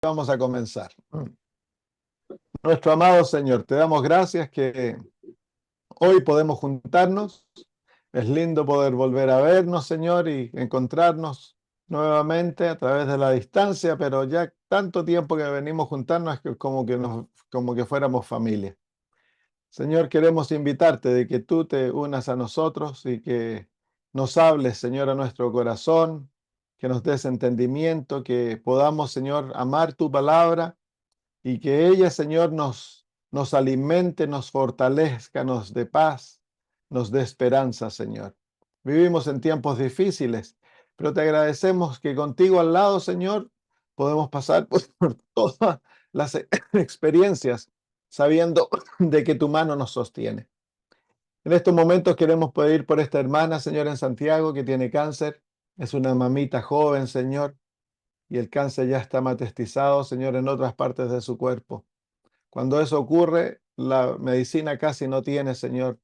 Vamos a comenzar. Nuestro amado Señor, te damos gracias que hoy podemos juntarnos. Es lindo poder volver a vernos, Señor, y encontrarnos nuevamente a través de la distancia, pero ya tanto tiempo que venimos juntarnos que como que fuéramos familia. Señor, queremos invitarte de que tú te unas a nosotros y que nos hables, Señor, a nuestro corazón, que nos des entendimiento, que podamos, Señor, amar tu palabra y que ella, Señor, nos alimente, nos fortalezca, nos dé paz, nos dé esperanza, Señor. Vivimos en tiempos difíciles, pero te agradecemos que contigo al lado, Señor, podemos pasar por todas las experiencias sabiendo de que tu mano nos sostiene. En estos momentos queremos pedir por esta hermana, Señor, en Santiago, que tiene cáncer. Es una mamita joven, Señor, y el cáncer ya está metastizado, Señor, en otras partes de su cuerpo. Cuando eso ocurre, la medicina casi no tiene, Señor,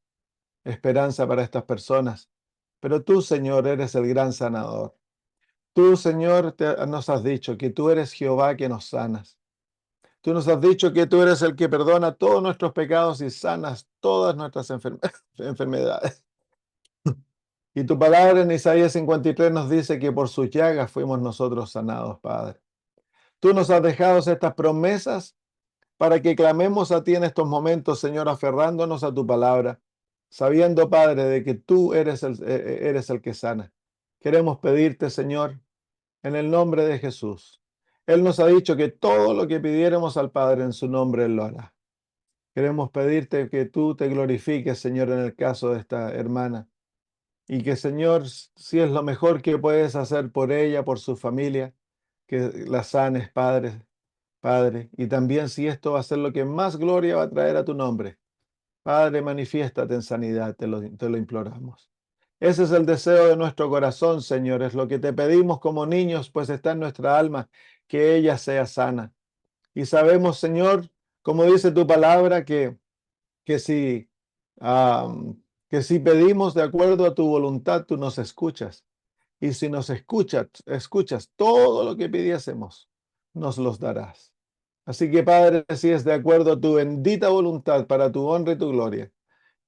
esperanza para estas personas. Pero tú, Señor, eres el gran sanador. Tú, Señor, nos has dicho que tú eres Jehová que nos sanas. Tú nos has dicho que tú eres el que perdona todos nuestros pecados y sanas todas nuestras enfermedades. Y tu palabra en Isaías 53 nos dice que por sus llagas fuimos nosotros sanados, Padre. Tú nos has dejado estas promesas para que clamemos a ti en estos momentos, Señor, aferrándonos a tu palabra, sabiendo, Padre, de que tú eres el que sana. Queremos pedirte, Señor, en el nombre de Jesús. Él nos ha dicho que todo lo que pidiéramos al Padre en su nombre, Él lo hará. Queremos pedirte que tú te glorifiques, Señor, en el caso de esta hermana. Y que, Señor, si es lo mejor que puedes hacer por ella, por su familia, que la sanes, Padre, Padre. Y también si esto va a ser lo que más gloria va a traer a tu nombre. Padre, manifiéstate en sanidad, te lo imploramos. Ese es el deseo de nuestro corazón, Señor. Es lo que te pedimos como niños, pues está en nuestra alma, que ella sea sana. Y sabemos, Señor, como dice tu palabra, que si, am, que si pedimos de acuerdo a tu voluntad, tú nos escuchas. Y si nos escuchas todo lo que pidiésemos, nos los darás. Así que, Padre, si es de acuerdo a tu bendita voluntad para tu honra y tu gloria,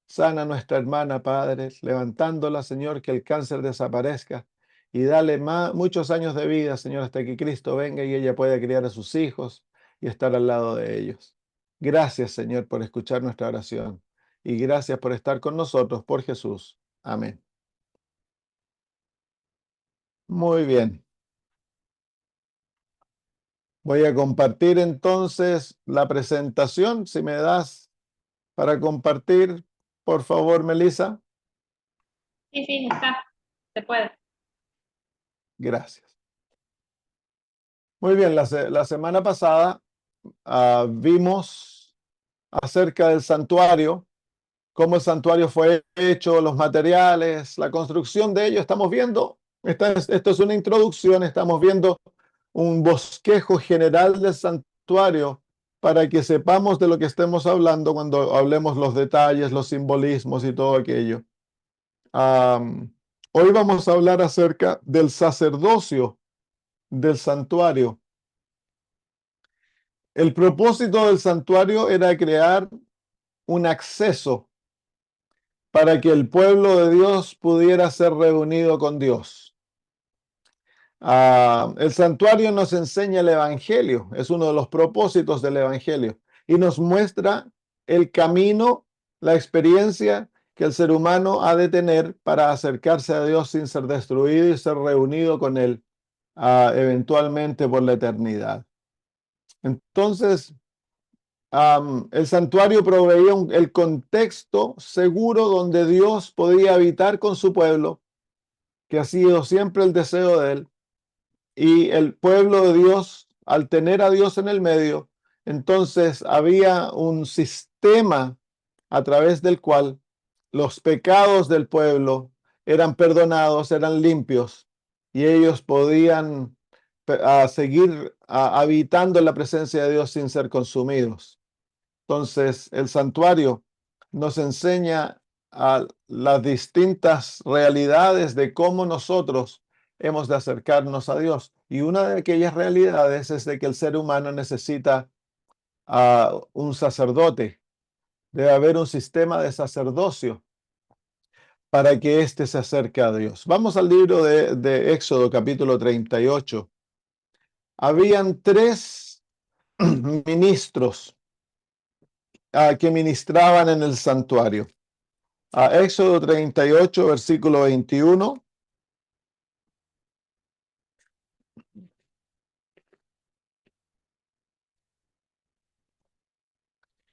sana a nuestra hermana, Padre, levantándola, Señor, que el cáncer desaparezca y dale muchos años de vida, Señor, hasta que Cristo venga y ella pueda criar a sus hijos y estar al lado de ellos. Gracias, Señor, por escuchar nuestra oración y gracias por estar con nosotros, por Jesús. Amén. Muy bien. Voy a compartir entonces la presentación. Si me das para compartir, por favor, Melissa. Sí, sí, está. Se puede. Gracias. Muy bien, la semana pasada vimos acerca del santuario, cómo el santuario fue hecho, los materiales, la construcción de ello. Estamos viendo, esto es una introducción, estamos viendo un bosquejo general del santuario para que sepamos de lo que estemos hablando cuando hablemos los detalles, los simbolismos y todo aquello. Hoy vamos a hablar acerca del sacerdocio del santuario. El propósito del santuario era crear un acceso para que el pueblo de Dios pudiera ser reunido con Dios. El santuario nos enseña el Evangelio, es uno de los propósitos del Evangelio, y nos muestra el camino, la experiencia que el ser humano ha de tener para acercarse a Dios sin ser destruido y ser reunido con Él eventualmente por la eternidad. Entonces, el santuario proveía el contexto seguro donde Dios podía habitar con su pueblo, que ha sido siempre el deseo de Él. Y el pueblo de Dios, al tener a Dios en el medio, entonces había un sistema a través del cual los pecados del pueblo eran perdonados, eran limpios, y ellos podían seguir habitando en la presencia de Dios sin ser consumidos. Entonces, el santuario nos enseña a las distintas realidades de cómo nosotros hemos de acercarnos a Dios. Y una de aquellas realidades es de que el ser humano necesita a un sacerdote. Debe haber un sistema de sacerdocio para que éste se acerque a Dios. Vamos al libro de Éxodo, capítulo 38. Habían tres ministros que ministraban en el santuario. Éxodo 38, versículo 21.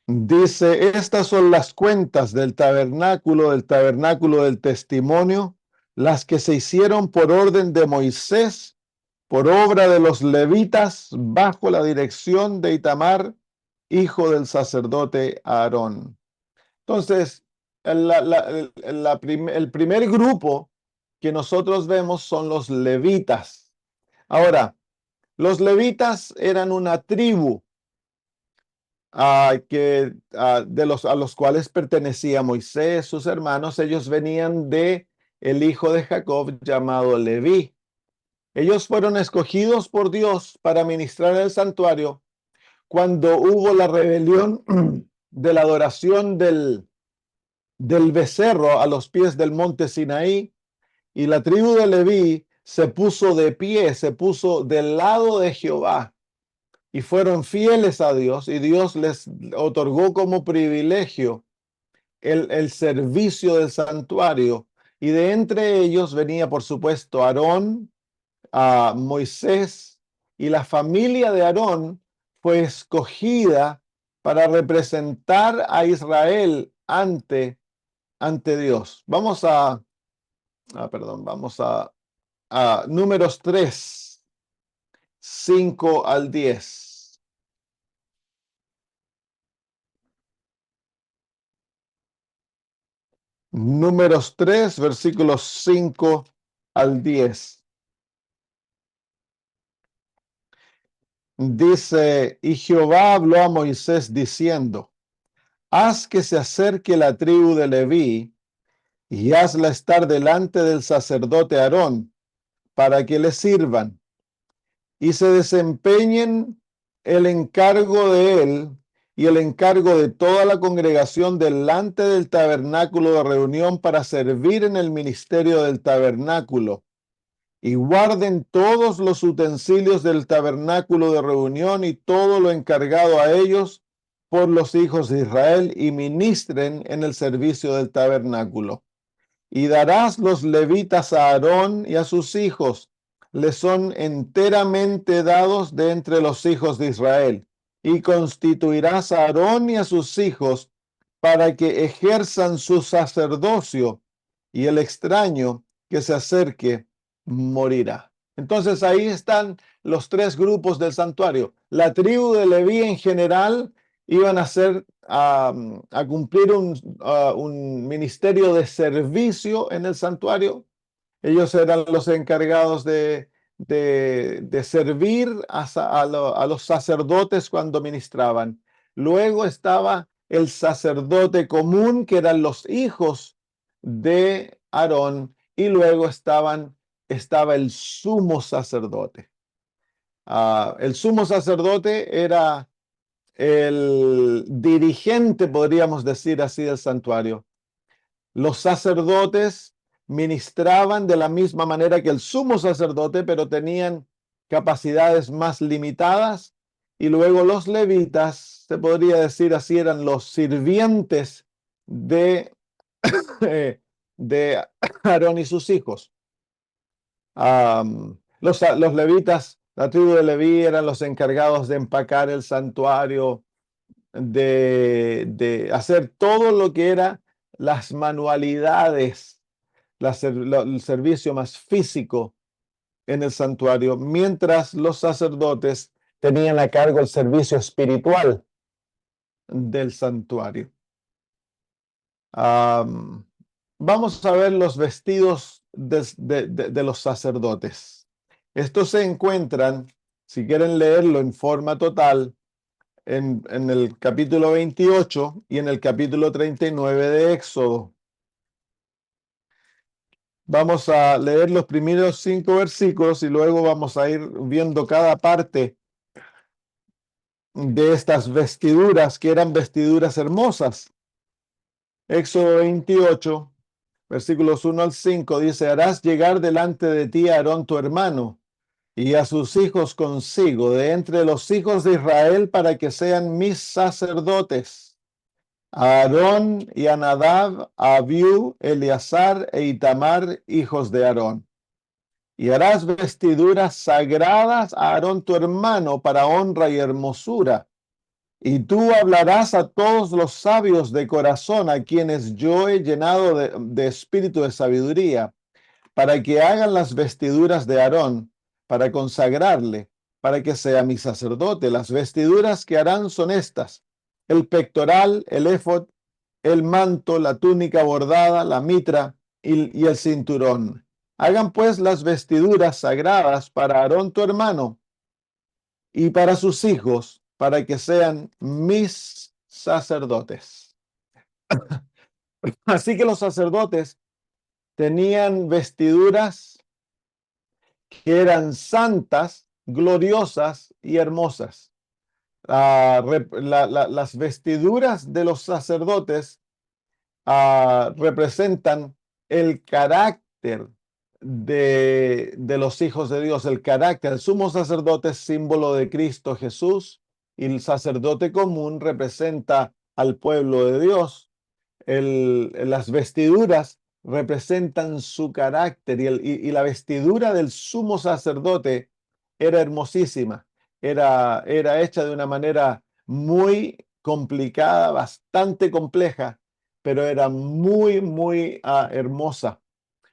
Dice, estas son las cuentas del tabernáculo del testimonio, las que se hicieron por orden de Moisés, por obra de los levitas, bajo la dirección de Itamar, hijo del sacerdote Aarón. Entonces, el primer grupo que nosotros vemos son los levitas. Ahora, los levitas eran una tribu a los cuales pertenecía Moisés, sus hermanos. Ellos venían de el hijo de Jacob llamado Leví. Ellos fueron escogidos por Dios para ministrar en el santuario cuando hubo la rebelión de la adoración del becerro a los pies del monte Sinaí, y la tribu de Leví se puso de pie, se puso del lado de Jehová y fueron fieles a Dios, y Dios les otorgó como privilegio el servicio del santuario. Y de entre ellos venía, por supuesto, Aarón, a Moisés, y la familia de Aarón fue escogida para representar a Israel ante Dios. Vamos a Números 3, 5 al 10. Números 3, versículos 5 al 10. Dice, y Jehová habló a Moisés diciendo, haz que se acerque la tribu de Leví y hazla estar delante del sacerdote Aarón para que le sirvan y se desempeñen el encargo de él y el encargo de toda la congregación delante del tabernáculo de reunión para servir en el ministerio del tabernáculo, y guarden todos los utensilios del tabernáculo de reunión y todo lo encargado a ellos por los hijos de Israel, y ministren en el servicio del tabernáculo. Y darás los levitas a Aarón y a sus hijos, les son enteramente dados de entre los hijos de Israel. Y constituirás a Aarón y a sus hijos para que ejerzan su sacerdocio, y el extraño que se acerque morirá. Entonces ahí están los tres grupos del santuario. La tribu de Leví en general iban a cumplir un ministerio de servicio en el santuario. Ellos eran los encargados de servir a los sacerdotes cuando ministraban. Luego estaba el sacerdote común, que eran los hijos de Aarón, y luego estaba el sumo sacerdote. El sumo sacerdote era el dirigente, podríamos decir así, del santuario. Los sacerdotes ministraban de la misma manera que el sumo sacerdote, pero tenían capacidades más limitadas. Y luego los levitas, se podría decir así, eran los sirvientes de, de Aarón y sus hijos. Los levitas, la tribu de Leví, eran los encargados de empacar el santuario, de hacer todo lo que era las manualidades, el servicio más físico en el santuario, mientras los sacerdotes tenían a cargo el servicio espiritual del santuario. Vamos a ver los vestidos de los sacerdotes. Estos se encuentran, si quieren leerlo en forma total, en el capítulo 28 y en el capítulo 39 de Éxodo. Vamos a leer los primeros 5 versículos y luego vamos a ir viendo cada parte de estas vestiduras, que eran vestiduras hermosas. Éxodo 28, versículos 1 al 5, dice: harás llegar delante de ti a Aarón tu hermano y a sus hijos consigo, de entre los hijos de Israel, para que sean mis sacerdotes. A Aarón y a Nadab, a Abiú, Eleazar e Itamar, hijos de Aarón. Y harás vestiduras sagradas a Aarón tu hermano para honra y hermosura. Y tú hablarás a todos los sabios de corazón, a quienes yo he llenado de espíritu de sabiduría, para que hagan las vestiduras de Aarón, para consagrarle, para que sea mi sacerdote. Las vestiduras que harán son estas: el pectoral, el éfod, el manto, la túnica bordada, la mitra y el cinturón. Hagan pues las vestiduras sagradas para Aarón tu hermano y para sus hijos, para que sean mis sacerdotes. Así que los sacerdotes tenían vestiduras que eran santas, gloriosas y hermosas. Las vestiduras de los sacerdotes representan el carácter de los hijos de Dios, el carácter. El sumo sacerdote es símbolo de Cristo Jesús y el sacerdote común representa al pueblo de Dios. Las vestiduras representan su carácter y la vestidura del sumo sacerdote era hermosísima, era hecha de una manera muy complicada, bastante compleja, pero era muy, muy hermosa.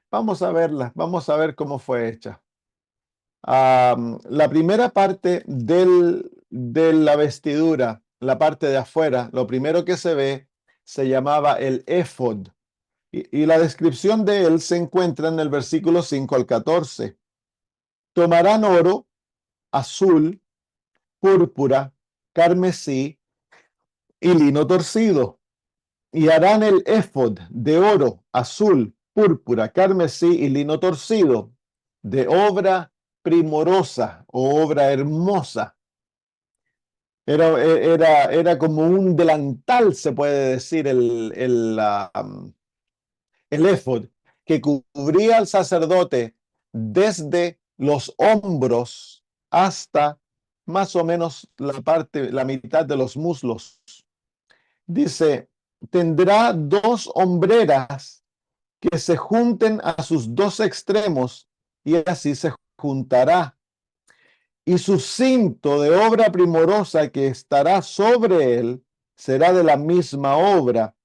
Vamos a verla, vamos a ver cómo fue hecha. La primera parte de la vestidura, la parte de afuera, lo primero que se ve se llamaba el éfod. Y la descripción de él se encuentra en el versículo 5 al 14. Tomarán oro, azul, púrpura, carmesí y lino torcido, y harán el éfod de oro, azul, púrpura, carmesí y lino torcido, de obra primorosa o obra hermosa. Era como un delantal, se puede decir, el éfod, que cubría al sacerdote desde los hombros hasta más o menos la mitad de los muslos. Dice: tendrá 2 hombreras que se junten a sus 2 extremos, y así se juntará. Y su cinto de obra primorosa que estará sobre él será de la misma obra,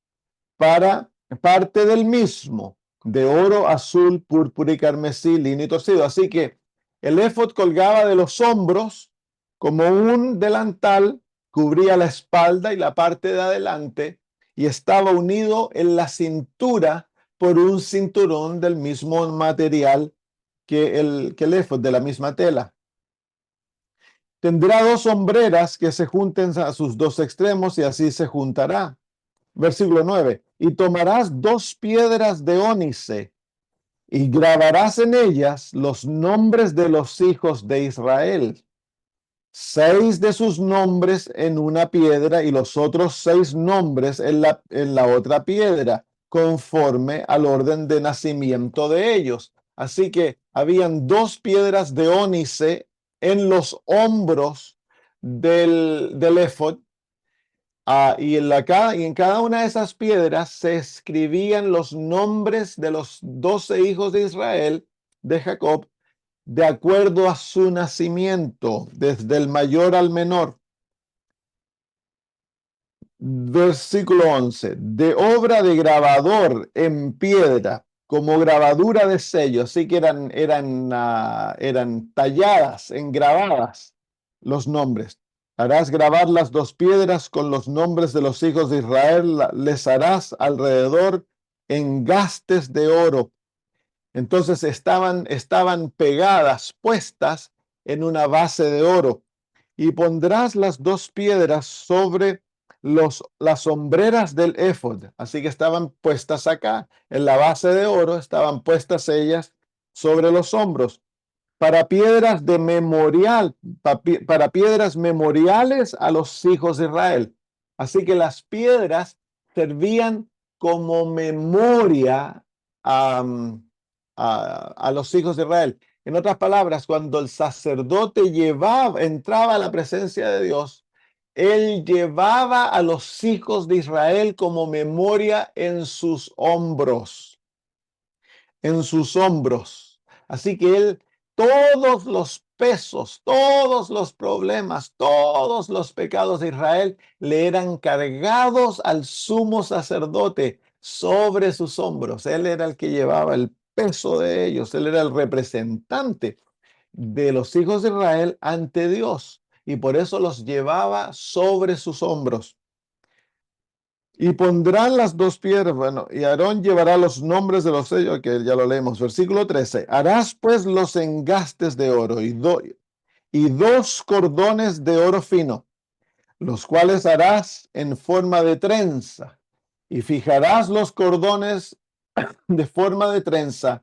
para parte del mismo, de oro, azul, púrpura y carmesí, lino y torcido. Así que el éfod colgaba de los hombros como un delantal, cubría la espalda y la parte de adelante, y estaba unido en la cintura por un cinturón del mismo material que el éfod, de la misma tela. Tendrá 2 hombreras que se junten a sus 2 extremos, y así se juntará. Versículo 9. Y tomarás 2 piedras de ónice y grabarás en ellas los nombres de los hijos de Israel, 6 de sus nombres en una piedra y los otros 6 nombres en la otra piedra, conforme al orden de nacimiento de ellos. Así que habían 2 piedras de ónice en los hombros del éfod. Y en cada una de esas piedras se escribían los nombres de los 12 hijos de Israel, de Jacob, de acuerdo a su nacimiento, desde el mayor al menor. Versículo 11. De obra de grabador en piedra, como grabadura de sello. Así que eran talladas, engrabadas los nombres. Harás grabar las 2 piedras con los nombres de los hijos de Israel, les harás alrededor engastes de oro. Entonces estaban pegadas, puestas en una base de oro. Y pondrás las 2 piedras sobre las sombreras del éfod. Así que estaban puestas acá, en la base de oro, estaban puestas ellas sobre los hombros. Para piedras de memorial, para piedras memoriales a los hijos de Israel. Así que las piedras servían como memoria a, a los hijos de Israel. En otras palabras, cuando el sacerdote entraba a la presencia de Dios, él llevaba a los hijos de Israel como memoria en sus hombros, en sus hombros. Así que él, todos los pesos, todos los problemas, todos los pecados de Israel le eran cargados al sumo sacerdote sobre sus hombros. Él era el que llevaba el peso de ellos, él era el representante de los hijos de Israel ante Dios y por eso los llevaba sobre sus hombros. Y pondrán las dos piedras, bueno, y Aarón llevará los nombres de los sellos, que ya lo leemos, versículo 13. Harás pues los engastes de oro y dos cordones de oro fino, los cuales harás en forma de trenza, y fijarás los cordones de forma de trenza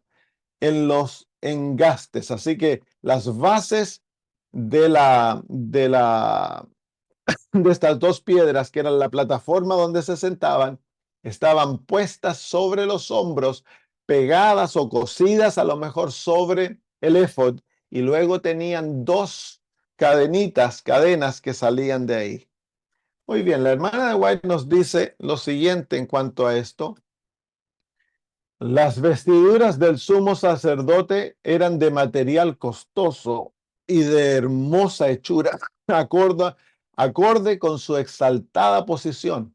en los engastes. Así que las bases de estas dos piedras, que eran la plataforma donde se sentaban, estaban puestas sobre los hombros, pegadas o cosidas a lo mejor sobre el éfod, y luego tenían dos cadenas que salían de ahí. Muy bien, la hermana de White nos dice lo siguiente en cuanto a esto. Las vestiduras del sumo sacerdote eran de material costoso y de hermosa hechura, acorde con su exaltada posición.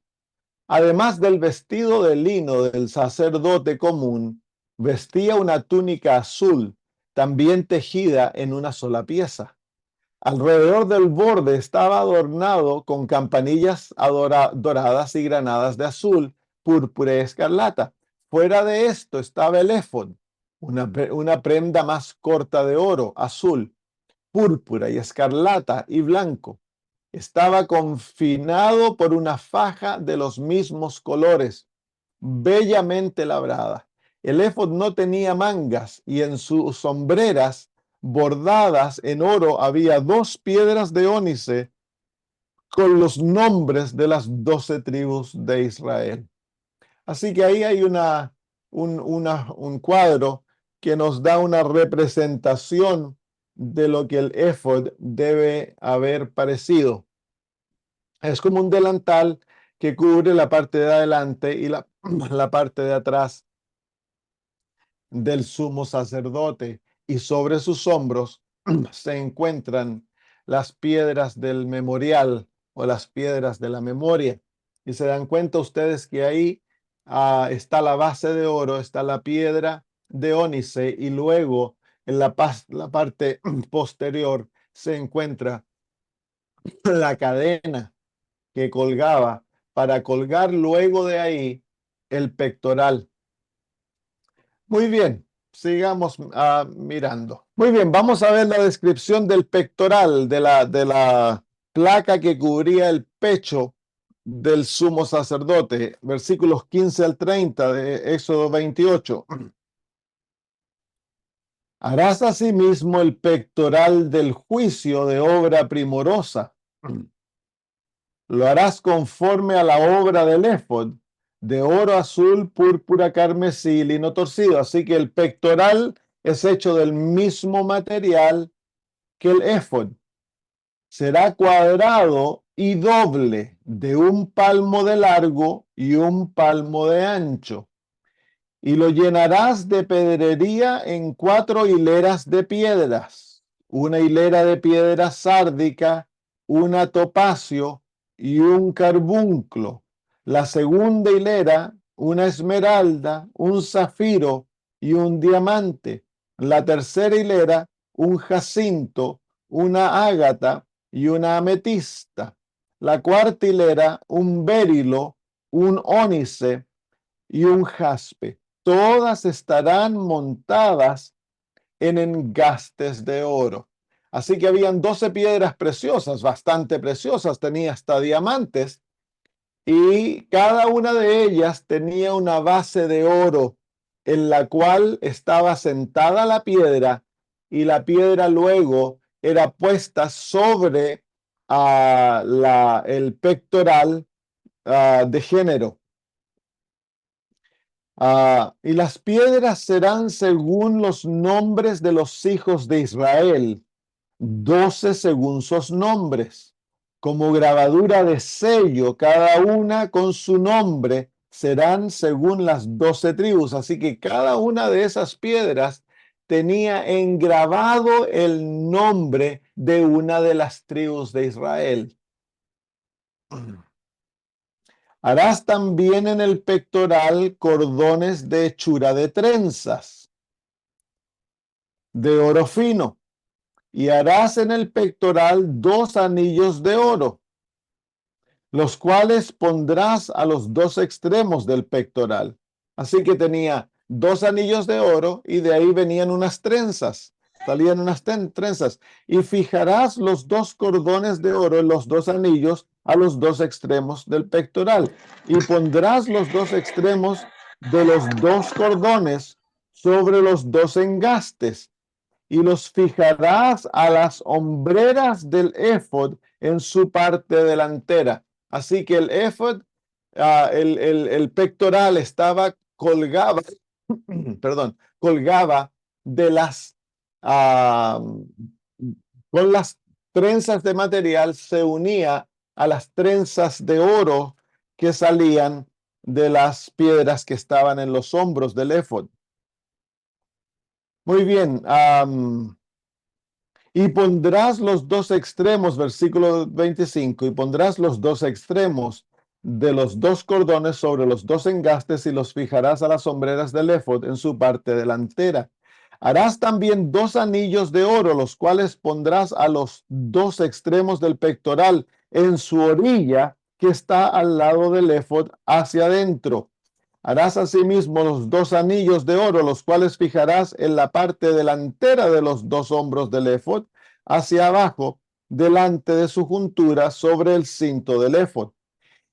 Además del vestido de lino del sacerdote común, vestía una túnica azul, también tejida en una sola pieza. Alrededor del borde estaba adornado con campanillas doradas y granadas de azul, púrpura y escarlata. Fuera de esto estaba el éfod, una prenda más corta de oro, azul, púrpura y escarlata y blanco. Estaba confinado por una faja de los mismos colores, bellamente labrada. El éfod no tenía mangas y en sus sombreras bordadas en oro había dos piedras de ónice con los nombres de las 12 tribus de Israel. Así que ahí hay un cuadro que nos da una representación de lo que el éfod debe haber parecido. Es como un delantal que cubre la parte de adelante y la parte de atrás del sumo sacerdote, y sobre sus hombros se encuentran las piedras del memorial o las piedras de la memoria. Y se dan cuenta ustedes que ahí está la base de oro, está la piedra de ónice, y luego en la parte posterior se encuentra la cadena que colgaba para colgar luego de ahí el pectoral. Muy bien, sigamos mirando. Muy bien, vamos a ver la descripción del pectoral, de la placa que cubría el pecho del sumo sacerdote. Versículos 15 al 30 de Éxodo 28. Harás asimismo el pectoral del juicio de obra primorosa. Lo harás conforme a la obra del éfod, de oro azul, púrpura, carmesí, lino torcido. Así que el pectoral es hecho del mismo material que el éfod. Será cuadrado y doble, de un palmo de largo y un palmo de ancho. Y lo llenarás de pedrería en 4 hileras de piedras, una hilera de piedra sárdica, una topacio y un carbunclo. La segunda hilera, una esmeralda, un zafiro y un diamante. La tercera hilera, un jacinto, una ágata y una ametista. La cuarta hilera, un berilo, un ónice y un jaspe. Todas estarán montadas en engastes de oro. Así que habían 12 piedras preciosas, bastante preciosas, tenía hasta diamantes, y cada una de ellas tenía una base de oro en la cual estaba sentada la piedra, y la piedra luego era puesta sobre el pectoral de género. Y las piedras serán según los nombres de los hijos de Israel, 12 según sus nombres, como grabadura de sello, cada una con su nombre, serán según las 12 tribus. Así que cada una de esas piedras tenía engravado el nombre de una de las tribus de Israel. Harás también en el pectoral cordones de hechura de trenzas, de oro fino, y harás en el pectoral 2 anillos de oro, los cuales pondrás a los 2 extremos del pectoral. Así que tenía 2 anillos de oro, y de ahí venían unas trenzas, salían unas trenzas, y fijarás los 2 cordones de oro en los 2 anillos a los 2 extremos del pectoral, y pondrás los 2 extremos de los 2 cordones sobre los 2 engastes, y los fijarás a las hombreras del éfod en su parte delantera. Así que el éfod, el pectoral colgaba, perdón, colgaba de ah, con las trenzas de material, se unía a las trenzas de oro que salían de las piedras que estaban en los hombros del éfod. Muy bien. Y pondrás los 2 extremos, versículo 25, y pondrás los 2 extremos de los 2 cordones sobre los 2 engastes, y los fijarás a las hombreras del éfod en su parte delantera. Harás también 2 anillos de oro, los cuales pondrás a los 2 extremos del pectoral en su orilla que está al lado del éfod hacia adentro. Harás asimismo los 2 anillos de oro, los cuales fijarás en la parte delantera de los 2 hombros del éfod, hacia abajo, delante de su juntura, sobre el cinto del éfod.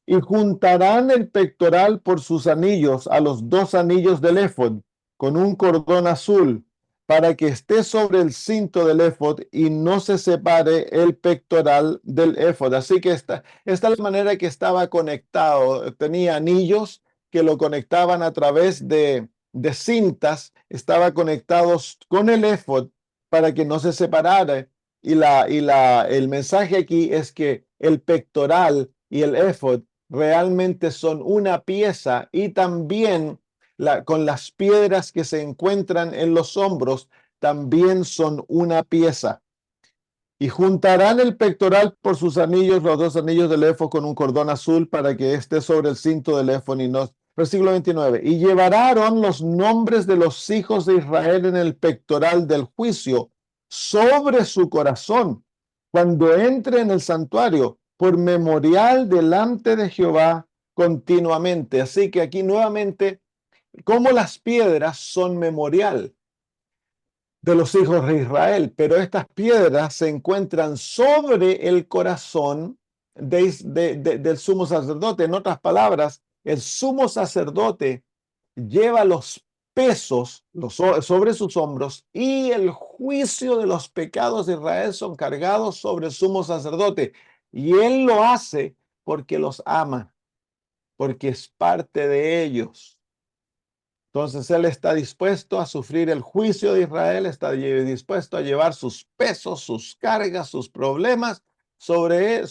Y juntarán el pectoral por sus anillos a los 2 anillos del éfod, con un cordón azul, para que esté sobre el cinto del éfod y no se separe el pectoral del éfod. Así que esta es la manera que estaba conectado. Tenía anillos que lo conectaban a través de cintas, estaba conectados con el éfod para que no se separara. El mensaje aquí es que el pectoral y el éfod realmente son una pieza, y también con las piedras que se encuentran en los hombros también son una pieza. Y juntarán el pectoral por sus anillos, los 2 anillos del éfod, con un cordón azul, para que esté sobre el cinto del éfod y no. Versículo 29. Y llevará Aarón los nombres de los hijos de Israel en el pectoral del juicio sobre su corazón cuando entre en el santuario, por memorial delante de Jehová continuamente. Así que aquí nuevamente, como las piedras son memorial de los hijos de Israel, pero estas piedras se encuentran sobre el corazón del sumo sacerdote. En otras palabras, el sumo sacerdote lleva los pesos sobre sus hombros, y el juicio de los pecados de Israel son cargados sobre el sumo sacerdote. Y él lo hace porque los ama, porque es parte de ellos. Entonces él está dispuesto a sufrir el juicio de Israel, está dispuesto a llevar sus pesos, sus cargas, sus problemas sobre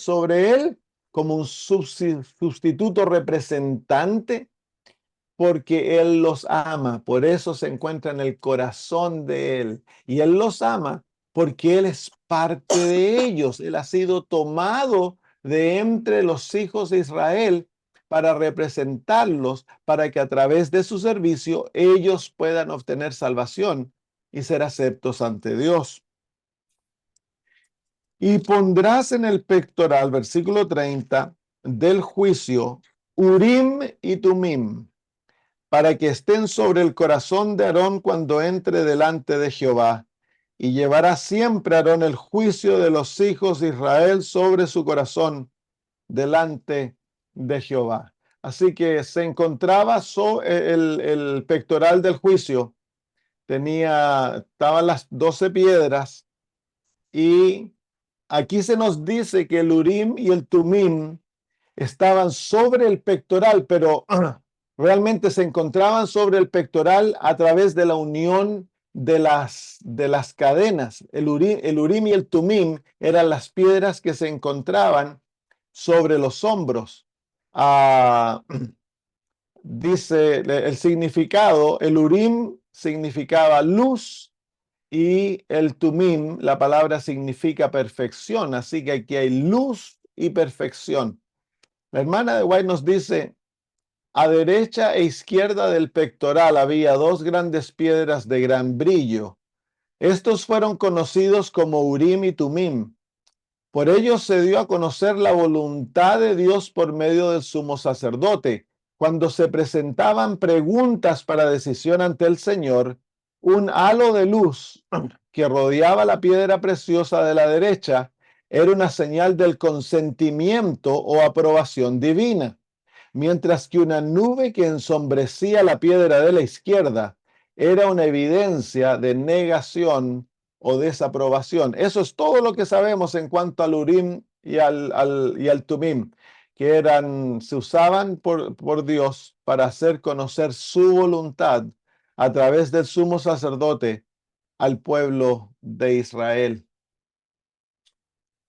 él como un sustituto representante, porque él los ama. Por eso se encuentra en el corazón de él. Y él los ama porque él es parte de ellos. Él ha sido tomado de entre los hijos de Israel para representarlos, para que a través de su servicio ellos puedan obtener salvación y ser aceptos ante Dios. Y pondrás en el pectoral, versículo 30, del juicio, Urim y Tumim, para que estén sobre el corazón de Aarón cuando entre delante de Jehová. Y llevará siempre Aarón el juicio de los hijos de Israel sobre su corazón delante de Jehová. Así que se encontraba el pectoral del juicio, estaban las 12 piedras, y aquí se nos dice que el Urim y el Tumim estaban sobre el pectoral, pero realmente se encontraban sobre el pectoral a través de la unión de las cadenas. El Urim y el Tumim eran las piedras que se encontraban sobre los hombros. Ah, dice el significado, el Urim significaba luz y el Tumim, la palabra significa perfección, así que aquí hay luz y perfección. La hermana de White nos dice: a derecha e izquierda del pectoral había dos grandes piedras de gran brillo. Estos fueron conocidos como Urim y Tumim. Por ellos se dio a conocer la voluntad de Dios por medio del sumo sacerdote. Cuando se presentaban preguntas para decisión ante el Señor, un halo de luz que rodeaba la piedra preciosa de la derecha era una señal del consentimiento o aprobación divina, mientras que una nube que ensombrecía la piedra de la izquierda era una evidencia de negación o desaprobación. Eso es todo lo que sabemos en cuanto al Urim y al Tumim, que se usaban por Dios para hacer conocer su voluntad a través del sumo sacerdote al pueblo de Israel.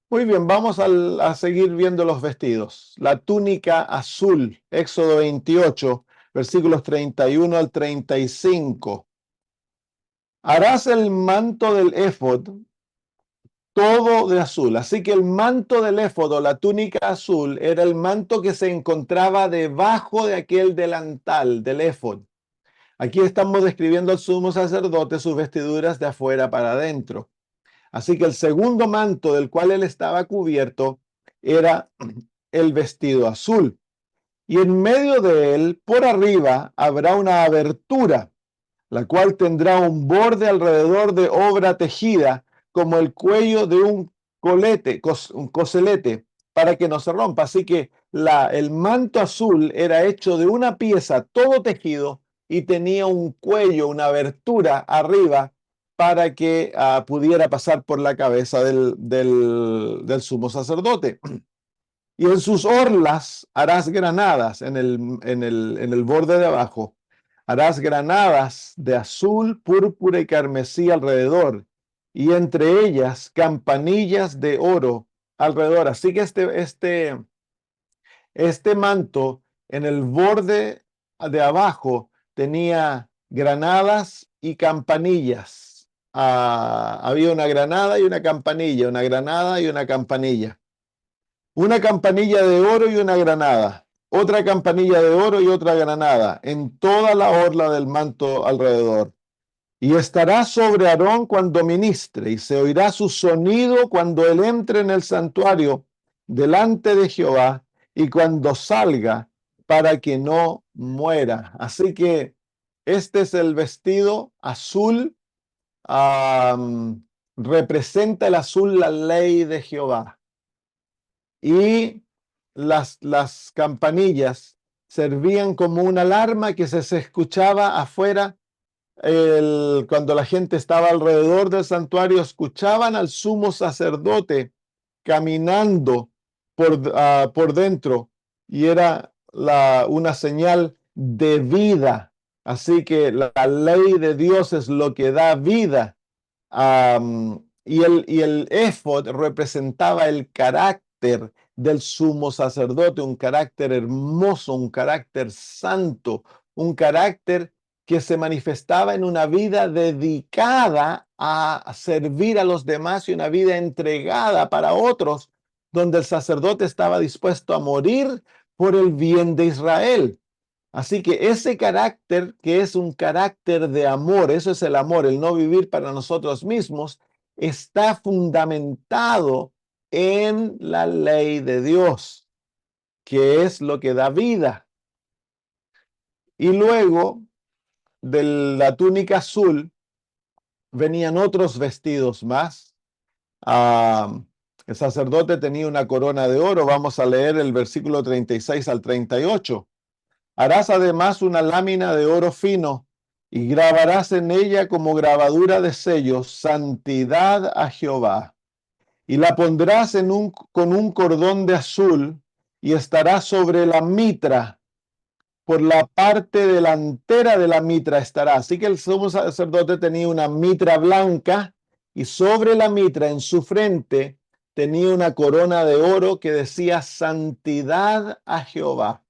Muy bien, vamos a seguir viendo los vestidos. La túnica azul, Éxodo 28, versículos 31 al 35. Harás el manto del éfod todo de azul. Así que el manto del éfod o la túnica azul era el manto que se encontraba debajo de aquel delantal del éfod. Aquí estamos describiendo al sumo sacerdote sus vestiduras de afuera para adentro. Así que el segundo manto del cual él estaba cubierto era el vestido azul. Y en medio de él, por arriba, habrá una abertura, la cual tendrá un borde alrededor de obra tejida, como el cuello de un un coselete, para que no se rompa. Así que el manto azul era hecho de una pieza, todo tejido, y tenía un cuello, una abertura arriba, para que pudiera pasar por la cabeza del sumo sacerdote. Y en sus orlas harás granadas en el borde de abajo. Harás granadas de azul, púrpura y carmesí alrededor, y entre ellas campanillas de oro alrededor. Así que este manto en el borde de abajo tenía granadas y campanillas. Había una granada y una campanilla, una granada y una campanilla. Una campanilla de oro y una granada, otra campanilla de oro y otra granada, en toda la orla del manto alrededor. Y estará sobre Aarón cuando ministre, y se oirá su sonido cuando él entre en el santuario delante de Jehová, y cuando salga, para que no muera. Así que este es el vestido azul. Representa el azul la ley de Jehová. Y las campanillas servían como una alarma que se escuchaba afuera. Cuando la gente estaba alrededor del santuario, escuchaban al sumo sacerdote caminando por dentro, y era una señal de vida. Así que la ley de Dios es lo que da vida. Y el éfod representaba el carácter del sumo sacerdote, un carácter hermoso, un carácter santo, un carácter que se manifestaba en una vida dedicada a servir a los demás y una vida entregada para otros, donde el sacerdote estaba dispuesto a morir por el bien de Israel. Así que ese carácter, que es un carácter de amor, eso es el amor, el no vivir para nosotros mismos, está fundamentado en la ley de Dios, que es lo que da vida. Y luego de la túnica azul venían otros vestidos más. El sacerdote tenía una corona de oro. Vamos a leer el versículo 36 al 38. Harás además una lámina de oro fino y grabarás en ella como grabadura de sellos, santidad a Jehová. Y la pondrás con un cordón de azul y estará sobre la mitra. Por la parte delantera de la mitra estará. Así que el sumo sacerdote tenía una mitra blanca y sobre la mitra en su frente tenía una corona de oro que decía santidad a Jehová.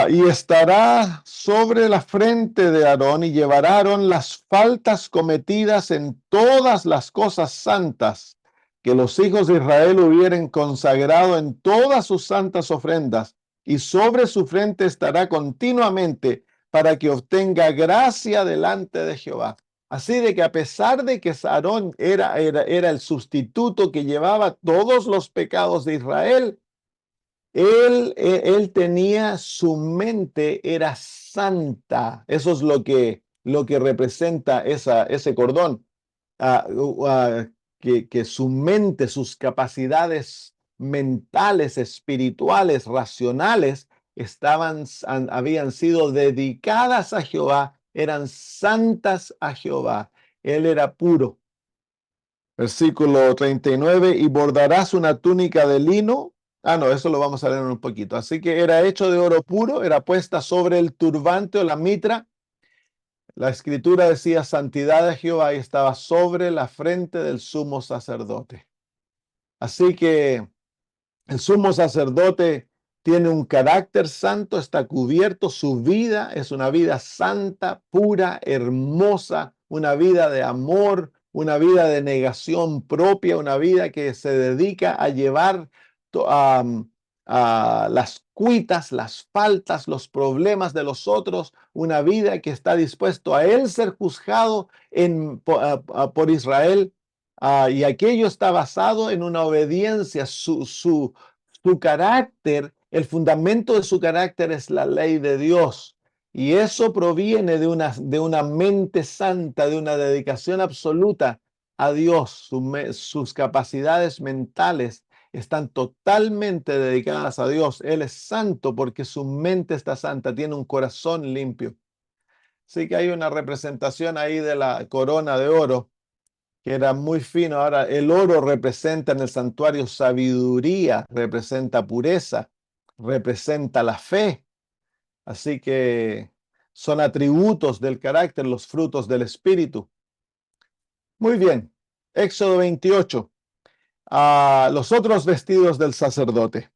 Y estará sobre la frente de Aarón y llevará Aarón las faltas cometidas en todas las cosas santas que los hijos de Israel hubieren consagrado en todas sus santas ofrendas, y sobre su frente estará continuamente para que obtenga gracia delante de Jehová. Así de que a pesar de que Aarón era el sustituto que llevaba todos los pecados de Israel, él tenía, su mente era santa. Eso es lo que representa ese cordón. Ah, que su mente, sus capacidades mentales, espirituales, racionales, habían sido dedicadas a Jehová, eran santas a Jehová. Él era puro. Versículo 39, y bordarás una túnica de lino. No, eso lo vamos a leer en un poquito. Así que era hecho de oro puro, era puesta sobre el turbante o la mitra. La escritura decía santidad de Jehová y estaba sobre la frente del sumo sacerdote. Así que el sumo sacerdote tiene un carácter santo, está cubierto, su vida es una vida santa, pura, hermosa, una vida de amor, una vida de negación propia, una vida que se dedica a llevar a las cuitas, las faltas, los problemas de los otros, una vida que está dispuesto a él ser juzgado por Israel. Y aquello está basado en una obediencia, su carácter, el fundamento de su carácter es la ley de Dios. Y eso proviene de una mente santa, de una dedicación absoluta a Dios. Sus capacidades mentales están totalmente dedicadas a Dios. Él es santo porque su mente está santa, tiene un corazón limpio. Así que hay una representación ahí de la corona de oro, que era muy fino. Ahora, el oro representa en el santuario sabiduría, representa pureza, representa la fe. Así que son atributos del carácter, los frutos del espíritu. Muy bien. Éxodo 28. Los otros vestidos del sacerdote.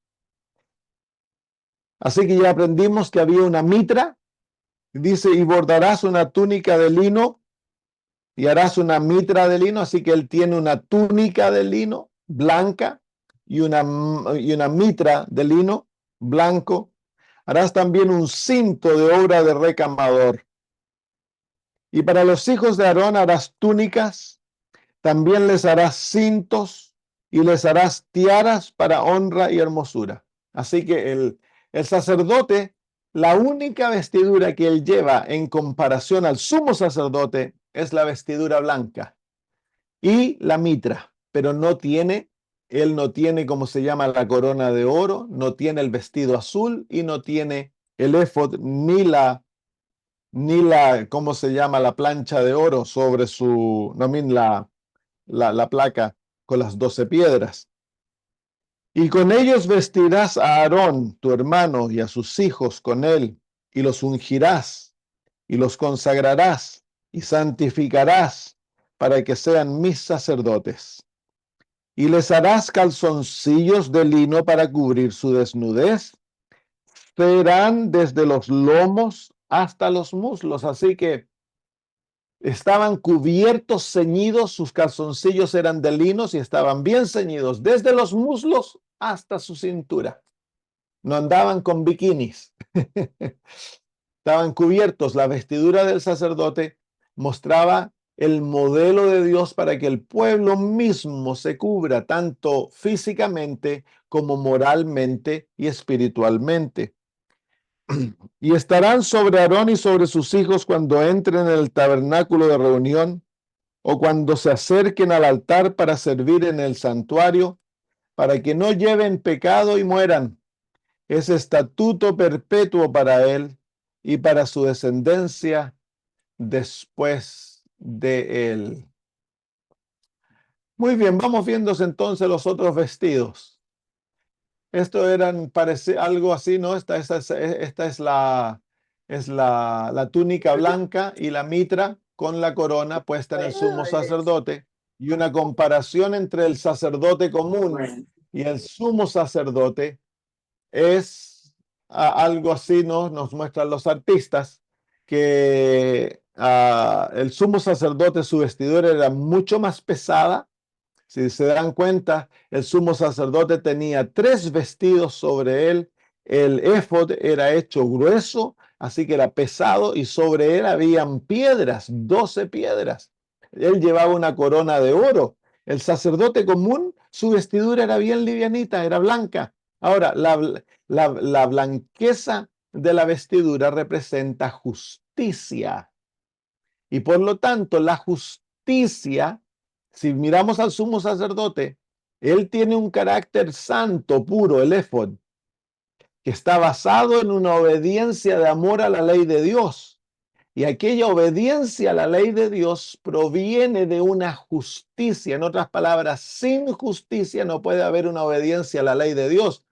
Así que ya aprendimos que había una mitra. Dice, y bordarás una túnica de lino y harás una mitra de lino. Así que él tiene una túnica de lino blanca y una mitra de lino blanco. Harás también un cinto de obra de recamador. Y para los hijos de Aarón harás túnicas, también les harás cintos y les harás tiaras para honra y hermosura. Así que el sacerdote, la única vestidura que él lleva en comparación al sumo sacerdote es la vestidura blanca y la mitra, pero él no tiene, como se llama, la corona de oro, no tiene el vestido azul y no tiene el éfod ni la, ¿cómo se llama? La plancha de oro sobre la placa con las 12 piedras. Y con ellos vestirás a Aarón, tu hermano, y a sus hijos con él, y los ungirás, y los consagrarás, y santificarás, para que sean mis sacerdotes. Y les harás calzoncillos de lino para cubrir su desnudez. Serán desde los lomos hasta los muslos. Así que estaban cubiertos, ceñidos, sus calzoncillos eran de linos y estaban bien ceñidos, desde los muslos hasta su cintura. No andaban con bikinis. Estaban cubiertos. La vestidura del sacerdote mostraba el modelo de Dios para que el pueblo mismo se cubra, tanto físicamente como moralmente y espiritualmente. Y estarán sobre Aarón y sobre sus hijos cuando entren en el tabernáculo de reunión, o cuando se acerquen al altar para servir en el santuario, para que no lleven pecado y mueran. Es estatuto perpetuo para él y para su descendencia después de él. Muy bien, vamos viendo entonces los otros vestidos. Esto eran, parece algo así, ¿no? Esta es la túnica blanca y la mitra con la corona puesta en el sumo sacerdote, y una comparación entre el sacerdote común y el sumo sacerdote es algo así, ¿no? Nos muestran los artistas que el sumo sacerdote, su vestidura era mucho más pesada. Si se dan cuenta, el sumo sacerdote tenía 3 vestidos sobre él. El éfod era hecho grueso, así que era pesado, y sobre él habían piedras, 12 piedras. Él llevaba una corona de oro. El sacerdote común, su vestidura era bien livianita, era blanca. Ahora, la blanqueza de la vestidura representa justicia. Y por lo tanto, la justicia, si miramos al sumo sacerdote, él tiene un carácter santo, puro, el éfod, que está basado en una obediencia de amor a la ley de Dios. Y aquella obediencia a la ley de Dios proviene de una justicia. En otras palabras, sin justicia no puede haber una obediencia a la ley de Dios.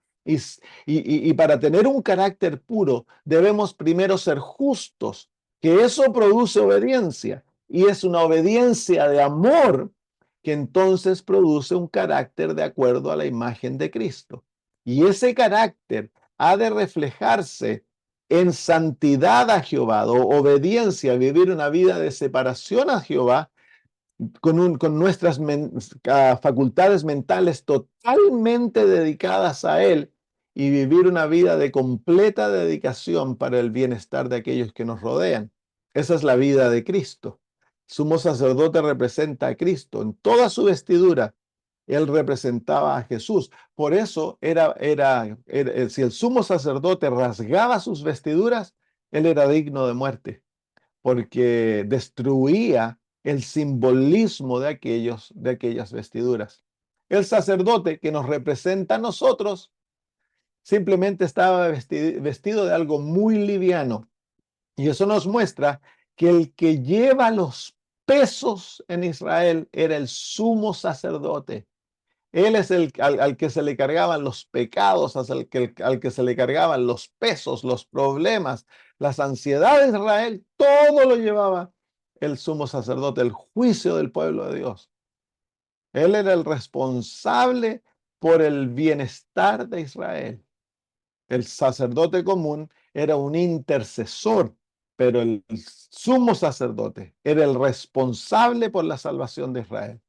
Y para tener un carácter puro, debemos primero ser justos, que eso produce obediencia. Y es una obediencia de amor que entonces produce un carácter de acuerdo a la imagen de Cristo. Y ese carácter ha de reflejarse en santidad a Jehová, o obediencia, vivir una vida de separación a Jehová, con nuestras facultades mentales totalmente dedicadas a Él, y vivir una vida de completa dedicación para el bienestar de aquellos que nos rodean. Esa es la vida de Cristo. Sumo sacerdote representa a Cristo en toda su vestidura. Él representaba a Jesús. Por eso si el sumo sacerdote rasgaba sus vestiduras, él era digno de muerte, porque destruía el simbolismo de aquellas vestiduras. El sacerdote que nos representa a nosotros simplemente estaba vestido de algo muy liviano. Y eso nos muestra que el que lleva los pesos en Israel era el sumo sacerdote. Él es al que se le cargaban los pecados, al que se le cargaban los pesos, los problemas, las ansiedades de Israel. Todo lo llevaba el sumo sacerdote, el juicio del pueblo de Dios. Él era el responsable por el bienestar de Israel. El sacerdote común era un intercesor, pero el sumo sacerdote era el responsable por la salvación de Israel.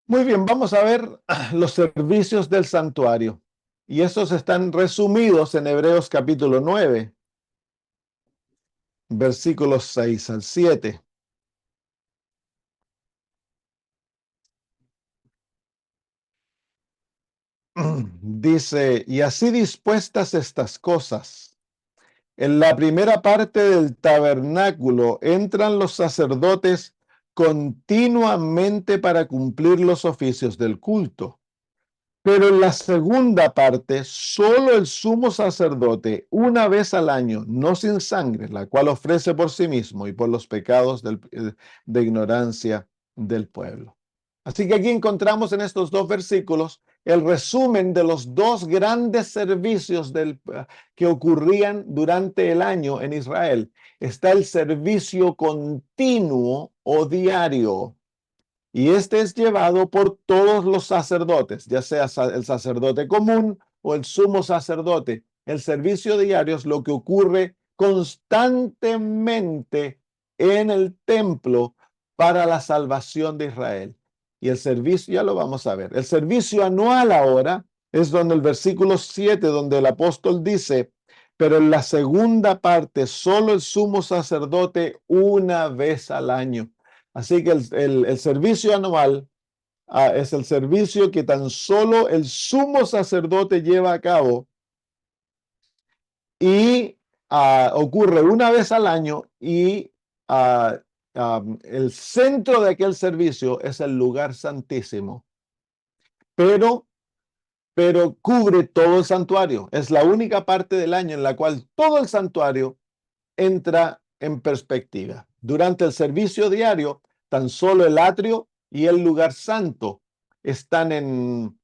Muy bien, vamos a ver los servicios del santuario. Y esos están resumidos en Hebreos capítulo 9, versículos 6 al 7. Dice, y así dispuestas estas cosas, en la primera parte del tabernáculo entran los sacerdotes continuamente para cumplir los oficios del culto. Pero en la segunda parte, solo el sumo sacerdote, una vez al año, no sin sangre, la cual ofrece por sí mismo y por los pecados de ignorancia del pueblo. Así que aquí encontramos en estos 2 versículos el resumen de los 2 grandes servicios que ocurrían durante el año en Israel. Está el servicio continuo o diario. Y este es llevado por todos los sacerdotes, ya sea el sacerdote común o el sumo sacerdote. El servicio diario es lo que ocurre constantemente en el templo para la salvación de Israel. Y el servicio, ya lo vamos a ver. El servicio anual ahora es donde el versículo 7, donde el apóstol dice, pero en la segunda parte, solo el sumo sacerdote una vez al año. Así que el servicio anual es el servicio que tan solo el sumo sacerdote lleva a cabo, y ocurre una vez al año, y el centro de aquel servicio es el lugar santísimo, pero, pero cubre todo el santuario. Es la única parte del año en la cual todo el santuario entra en perspectiva. Durante el servicio diario, tan solo el atrio y el lugar santo están en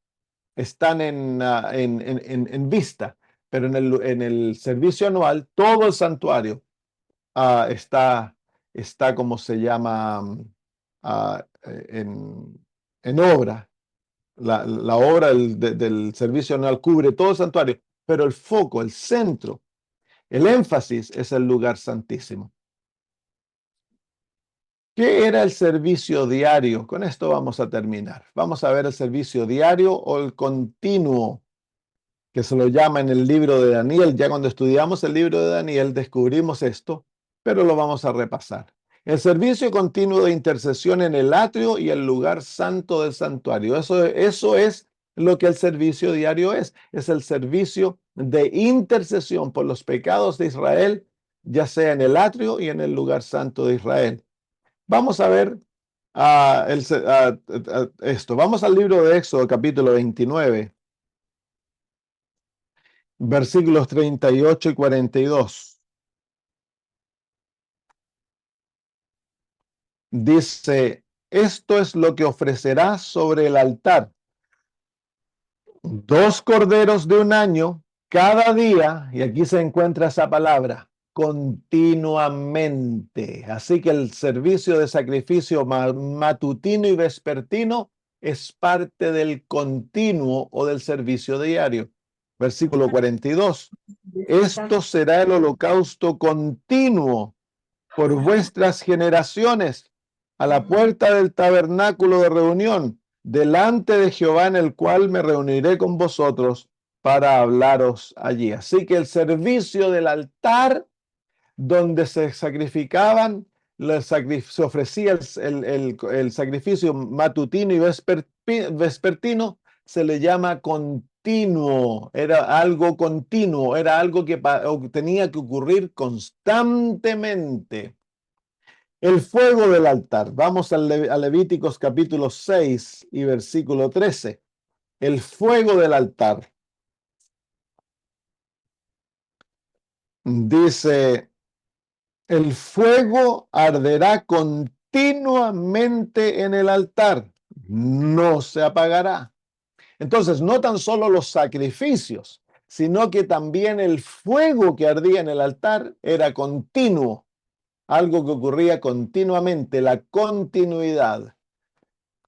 vista, pero en el servicio anual, todo el santuario está como se llama, ah, en obra. La obra del servicio anual cubre todo el santuario, pero el foco, el centro, el énfasis es el lugar santísimo. ¿Qué era el servicio diario? Con esto vamos a terminar. Vamos a ver el servicio diario o el continuo, que se lo llama en el libro de Daniel. Ya cuando estudiamos el libro de Daniel descubrimos esto, pero lo vamos a repasar. El servicio continuo de intercesión en el atrio y el lugar santo del santuario. Eso es lo que el servicio diario es. Es el servicio de intercesión por los pecados de Israel, ya sea en el atrio y en el lugar santo de Israel. Vamos a ver esto. Vamos al libro de Éxodo, capítulo 29, versículos 38 y 42. Dice, esto es lo que ofrecerás sobre el altar: 2 corderos de un año cada día, y aquí se encuentra esa palabra, continuamente. Así que el servicio de sacrificio matutino y vespertino es parte del continuo o del servicio diario. Versículo 42. Esto será el holocausto continuo por vuestras generaciones a la puerta del tabernáculo de reunión, delante de Jehová, en el cual me reuniré con vosotros para hablaros allí. Así que el servicio del altar donde se sacrificaban, se ofrecía el sacrificio matutino y vespertino, se le llama continuo. Era algo continuo, era algo que tenía que ocurrir constantemente. El fuego del altar. Vamos a Levíticos capítulo 6 y versículo 13. El fuego del altar. Dice, el fuego arderá continuamente en el altar, no se apagará. Entonces, no tan solo los sacrificios, sino que también el fuego que ardía en el altar era continuo, algo que ocurría continuamente, la continuidad.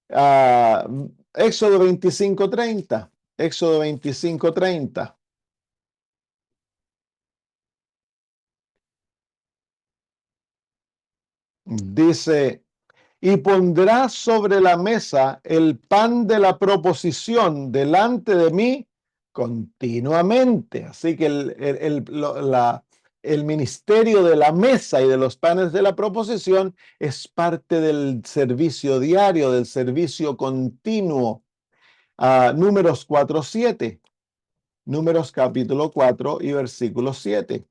Ah, Éxodo 25:30. Éxodo 25:30. Dice, y pondrás sobre la mesa el pan de la proposición delante de mí continuamente. Así que el ministerio de la mesa y de los panes de la proposición es parte del servicio diario, del servicio continuo. Números 4:7. Números capítulo 4 y versículo 7.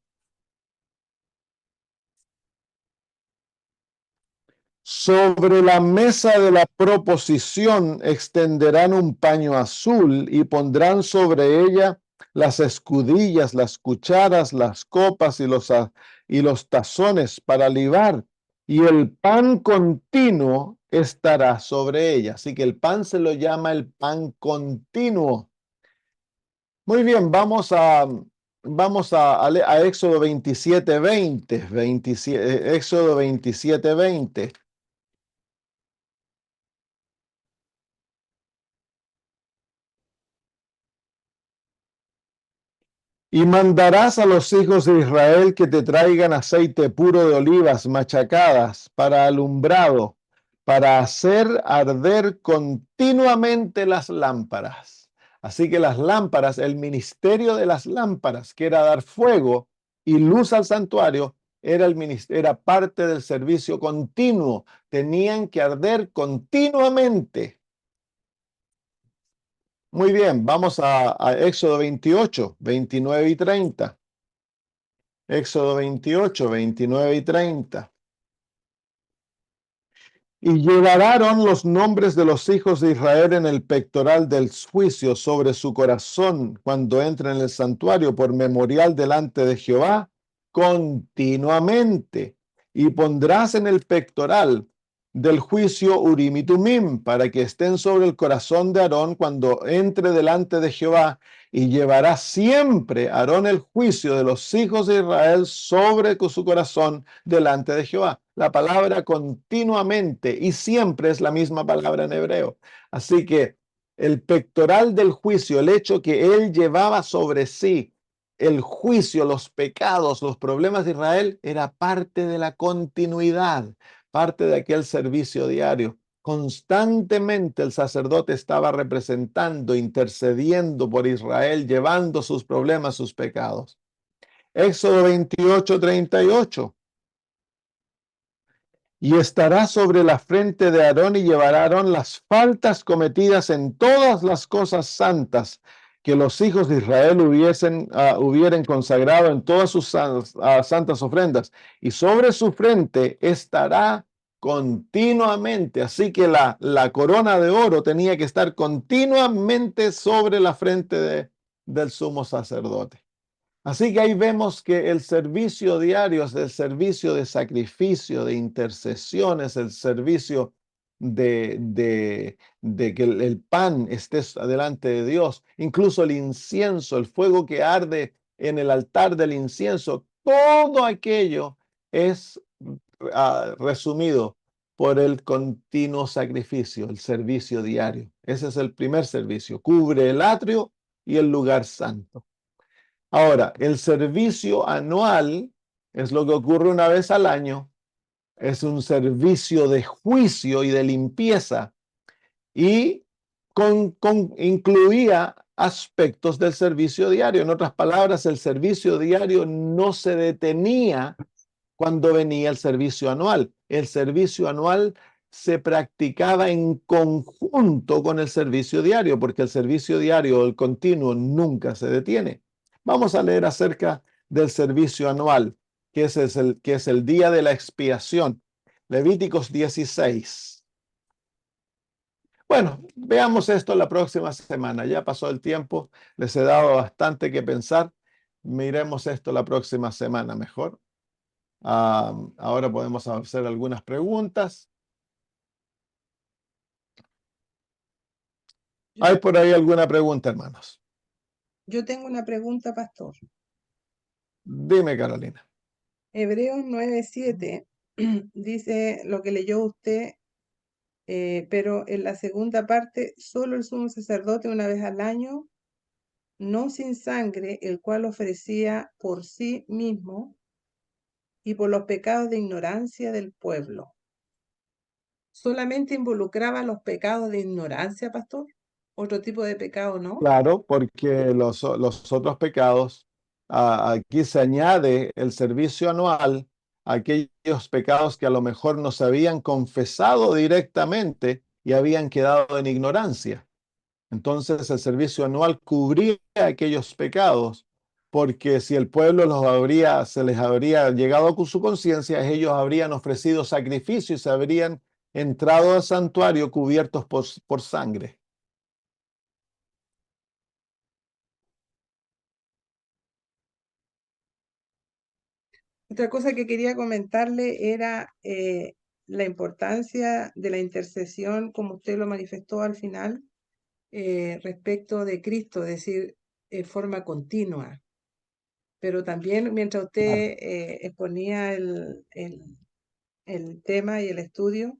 Sobre la mesa de la proposición extenderán un paño azul y pondrán sobre ella las escudillas, las cucharas, las copas y los tazones para libar, y el pan continuo estará sobre ella. Así que el pan se lo llama el pan continuo. Muy bien, vamos a Éxodo 27:20. Éxodo 27:20. Y mandarás a los hijos de Israel que te traigan aceite puro de olivas machacadas para alumbrado, para hacer arder continuamente las lámparas. Así que las lámparas, el ministerio de las lámparas, que era dar fuego y luz al santuario, era parte del servicio continuo. Tenían que arder continuamente. Muy bien, vamos a Éxodo 28, 29 y 30. Éxodo 28, 29 y 30. Y llevará Aarón los nombres de los hijos de Israel en el pectoral del juicio sobre su corazón cuando entre en el santuario por memorial delante de Jehová continuamente. Y pondrás en el pectoral del juicio Urim y Tumim para que estén sobre el corazón de Aarón cuando entre delante de Jehová. Y llevará siempre Aarón el juicio de los hijos de Israel sobre su corazón delante de Jehová. La palabra continuamente y siempre es la misma palabra en hebreo. Así que el pectoral del juicio, el hecho que él llevaba sobre sí el juicio, los pecados, los problemas de Israel, era parte de la continuidad, parte de aquel servicio diario. Constantemente el sacerdote estaba representando, intercediendo por Israel, llevando sus problemas, sus pecados. Éxodo 28:38. Y estará sobre la frente de Aarón y llevará a Aarón las faltas cometidas en todas las cosas santas que los hijos de Israel hubieran consagrado en todas sus santas ofrendas. Y sobre su frente estará continuamente. Así que la corona de oro tenía que estar continuamente sobre la frente del sumo sacerdote. Así que ahí vemos que el servicio diario es el servicio de sacrificio, de intercesión, es el servicio de que el pan esté delante de Dios, incluso el incienso, el fuego que arde en el altar del incienso, todo aquello es resumido por el continuo sacrificio, el servicio diario. Ese es el primer servicio, cubre el atrio y el lugar santo. Ahora, el servicio anual es lo que ocurre una vez al año. Es un servicio de juicio y de limpieza y incluía aspectos del servicio diario. En otras palabras, el servicio diario no se detenía cuando venía el servicio anual. El servicio anual se practicaba en conjunto con el servicio diario, porque el servicio diario, el continuo, nunca se detiene. Vamos a leer acerca del servicio anual, que es el día de la expiación. Levíticos 16. Bueno, veamos esto la próxima semana. Ya pasó el tiempo, les he dado bastante que pensar. Miremos esto la próxima semana mejor. Ahora podemos hacer algunas preguntas. ¿Hay por ahí alguna pregunta, hermanos? Yo tengo una pregunta, pastor. Dime, Carolina. Hebreos 9:7 dice lo que leyó usted, pero en la segunda parte, solo el sumo sacerdote una vez al año, no sin sangre, el cual ofrecía por sí mismo y por los pecados de ignorancia del pueblo. ¿Solamente involucraba los pecados de ignorancia, pastor? ¿Otro tipo de pecado no? Claro, porque los otros pecados, aquí se añade el servicio anual a aquellos pecados que a lo mejor no se habían confesado directamente y habían quedado en ignorancia. Entonces el servicio anual cubría aquellos pecados, porque si el pueblo se les habría llegado con su conciencia, ellos habrían ofrecido sacrificio y se habrían entrado al santuario cubiertos por sangre. Otra cosa que quería comentarle era la importancia de la intercesión, como usted lo manifestó al final, respecto de Cristo, es decir, en forma continua. Pero también mientras usted exponía el tema y el estudio,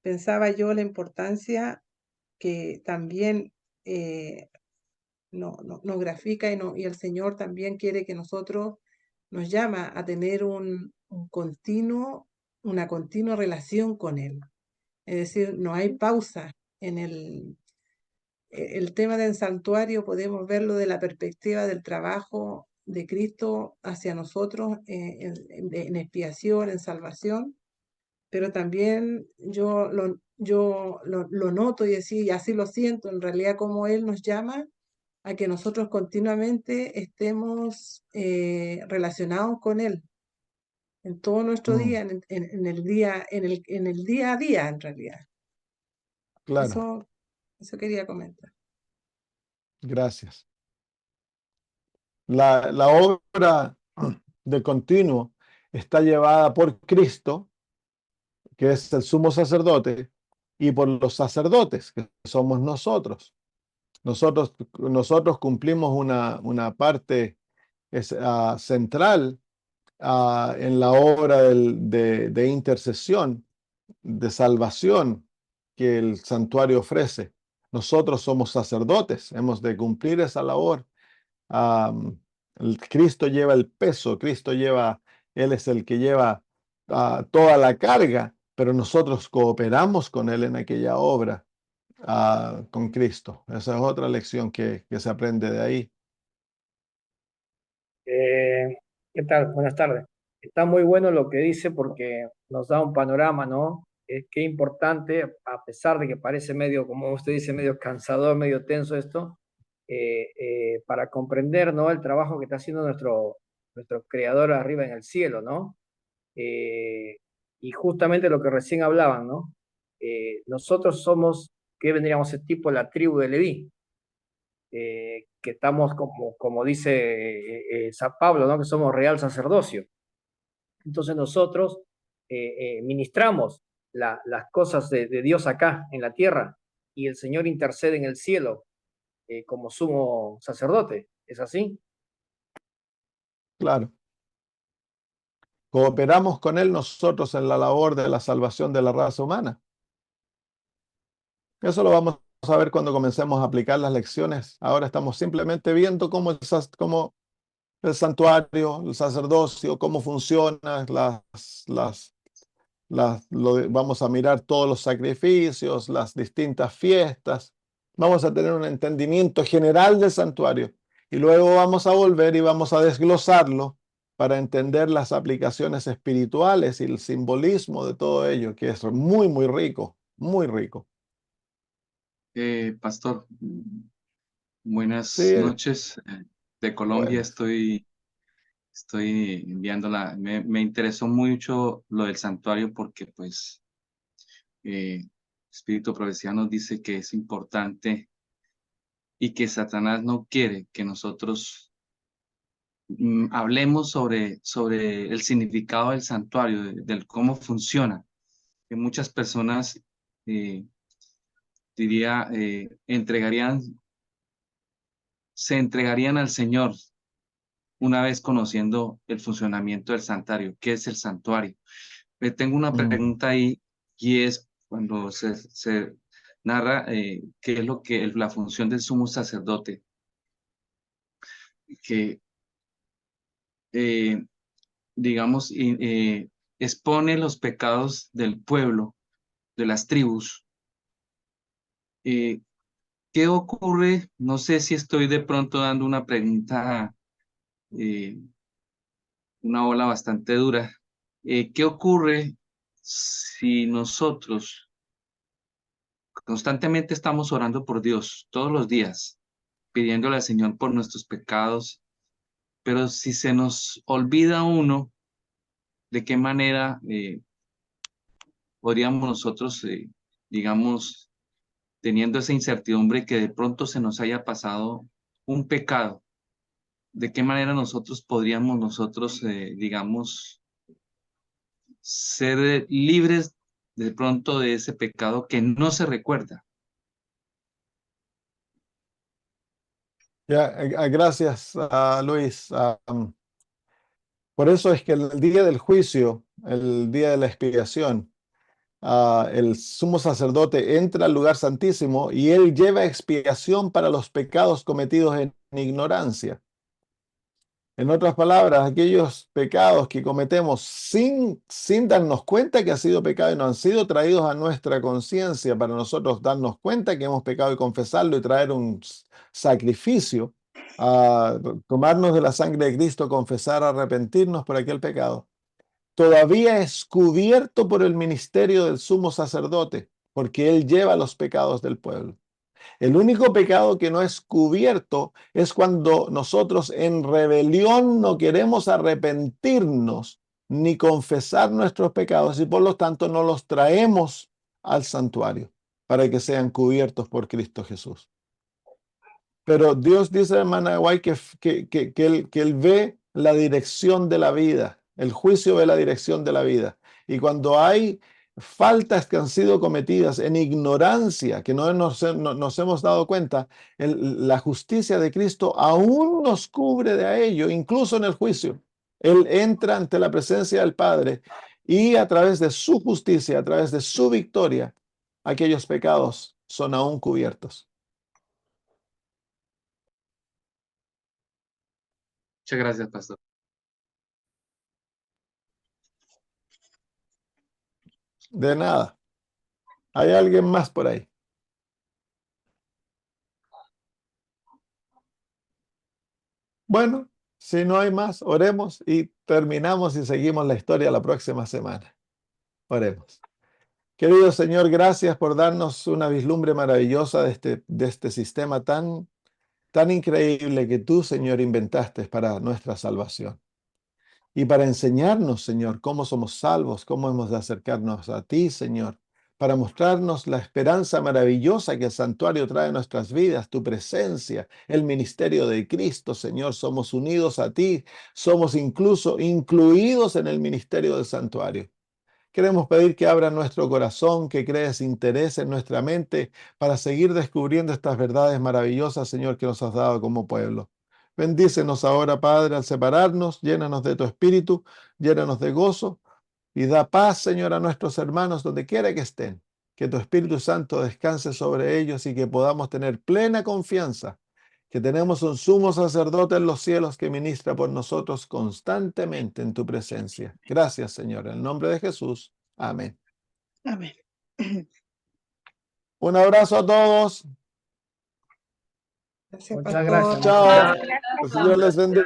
pensaba yo la importancia que también nos grafica y el Señor también quiere que nosotros nos llama a tener una continua relación con Él. Es decir, no hay pausa en el tema del santuario, podemos verlo de la perspectiva del trabajo de Cristo hacia nosotros en expiación, en salvación, pero también yo lo noto y así lo siento, en realidad como Él nos llama a que nosotros continuamente estemos relacionados con Él. en todo nuestro día, en el día, en el día a día, en realidad. Claro, Eso quería comentar. gracias. La obra de continuo está llevada por Cristo, que es el sumo sacerdote, y por los sacerdotes, que somos nosotros. Nosotros cumplimos una parte central en la obra de intercesión, de salvación que el santuario ofrece. Nosotros somos sacerdotes, hemos de cumplir esa labor. Cristo lleva el peso, Él es el que lleva toda la carga, pero nosotros cooperamos con Él en aquella obra, con Cristo. Esa es otra lección que se aprende de ahí. ¿Qué tal? Buenas tardes. Está muy bueno lo que dice porque nos da un panorama, ¿no? Qué importante, a pesar de que parece medio, como usted dice, medio cansador, medio tenso esto, para comprender, ¿no? El trabajo que está haciendo nuestro creador arriba en el cielo, ¿no? Y justamente lo que recién hablaban, ¿no? Nosotros somos, ¿qué vendríamos a ser tipo la tribu de Leví? Que estamos como dice San Pablo, ¿no? Que somos real sacerdocio. Entonces nosotros ministramos las cosas de Dios acá en la tierra y el Señor intercede en el cielo como sumo sacerdote. ¿Es así? Claro. Cooperamos con Él nosotros en la labor de la salvación de la raza humana. Eso lo vamos a ver cuando comencemos a aplicar las lecciones. Ahora estamos simplemente viendo cómo el santuario, el sacerdocio, cómo funciona, vamos a mirar todos los sacrificios, las distintas fiestas. Vamos a tener un entendimiento general del santuario y luego vamos a volver y vamos a desglosarlo para entender las aplicaciones espirituales y el simbolismo de todo ello, que es muy, muy rico, muy rico. Pastor, buenas Sí, noches. De Colombia buenas. estoy enviándola. Me interesó mucho lo del santuario porque pues Espíritu Profecía nos dice que es importante y que Satanás no quiere que nosotros hablemos sobre el significado del santuario, del cómo funciona. Que muchas personas, diría, se entregarían al Señor una vez conociendo el funcionamiento del santuario. ¿Qué es el santuario? Tengo una pregunta ahí y es cuando se narra qué es lo que la función del sumo sacerdote, que digamos expone los pecados del pueblo, de las tribus. ¿Qué ocurre? No sé si estoy de pronto dando una pregunta, una ola bastante dura. ¿Qué ocurre si nosotros constantemente estamos orando por Dios todos los días, pidiéndole al Señor por nuestros pecados, pero si se nos olvida uno, de qué manera podríamos nosotros, digamos, teniendo esa incertidumbre que de pronto se nos haya pasado un pecado, de qué manera nosotros podríamos digamos, ser libres de pronto de ese pecado que no se recuerda? Ya, gracias, Luis. Por eso es que el día del juicio, el día de la expiación, el sumo sacerdote entra al lugar santísimo y él lleva expiación para los pecados cometidos en ignorancia. En otras palabras, aquellos pecados que cometemos sin darnos cuenta que ha sido pecado y no han sido traídos a nuestra conciencia para nosotros darnos cuenta que hemos pecado y confesarlo y traer un sacrificio, tomarnos de la sangre de Cristo, confesar, arrepentirnos por aquel pecado, todavía es cubierto por el ministerio del sumo sacerdote, porque él lleva los pecados del pueblo. El único pecado que no es cubierto es cuando nosotros en rebelión no queremos arrepentirnos ni confesar nuestros pecados y por lo tanto no los traemos al santuario para que sean cubiertos por Cristo Jesús. Pero Dios dice, hermana White, que él ve la dirección de la vida, el juicio ve la dirección de la vida. Y cuando hay faltas que han sido cometidas en ignorancia, que no nos hemos dado cuenta, la justicia de Cristo aún nos cubre de ello, incluso en el juicio. Él entra ante la presencia del Padre y a través de su justicia, a través de su victoria, aquellos pecados son aún cubiertos. Muchas gracias, pastor. De nada. ¿Hay alguien más por ahí? Bueno, si no hay más, oremos y terminamos y seguimos la historia la próxima semana. Oremos. Querido Señor, gracias por darnos una vislumbre maravillosa de este sistema tan increíble que tú, Señor, inventaste para nuestra salvación. Y para enseñarnos, Señor, cómo somos salvos, cómo hemos de acercarnos a ti, Señor, para mostrarnos la esperanza maravillosa que el santuario trae a nuestras vidas, tu presencia, el ministerio de Cristo, Señor. Somos unidos a ti, somos incluso incluidos en el ministerio del santuario. Queremos pedir que abra nuestro corazón, que crees interés en nuestra mente para seguir descubriendo estas verdades maravillosas, Señor, que nos has dado como pueblo. Bendícenos ahora, Padre, al separarnos, llénanos de tu espíritu, llénanos de gozo y da paz, Señor, a nuestros hermanos donde quiera que estén. Que tu Espíritu Santo descanse sobre ellos y que podamos tener plena confianza que tenemos un sumo sacerdote en los cielos que ministra por nosotros constantemente en tu presencia. Gracias, Señor. En el nombre de Jesús. Amén. Amén. Un abrazo a todos. Gracias, Muchas pastor. gracias. Chao. Gracias. El Señor les bendiga.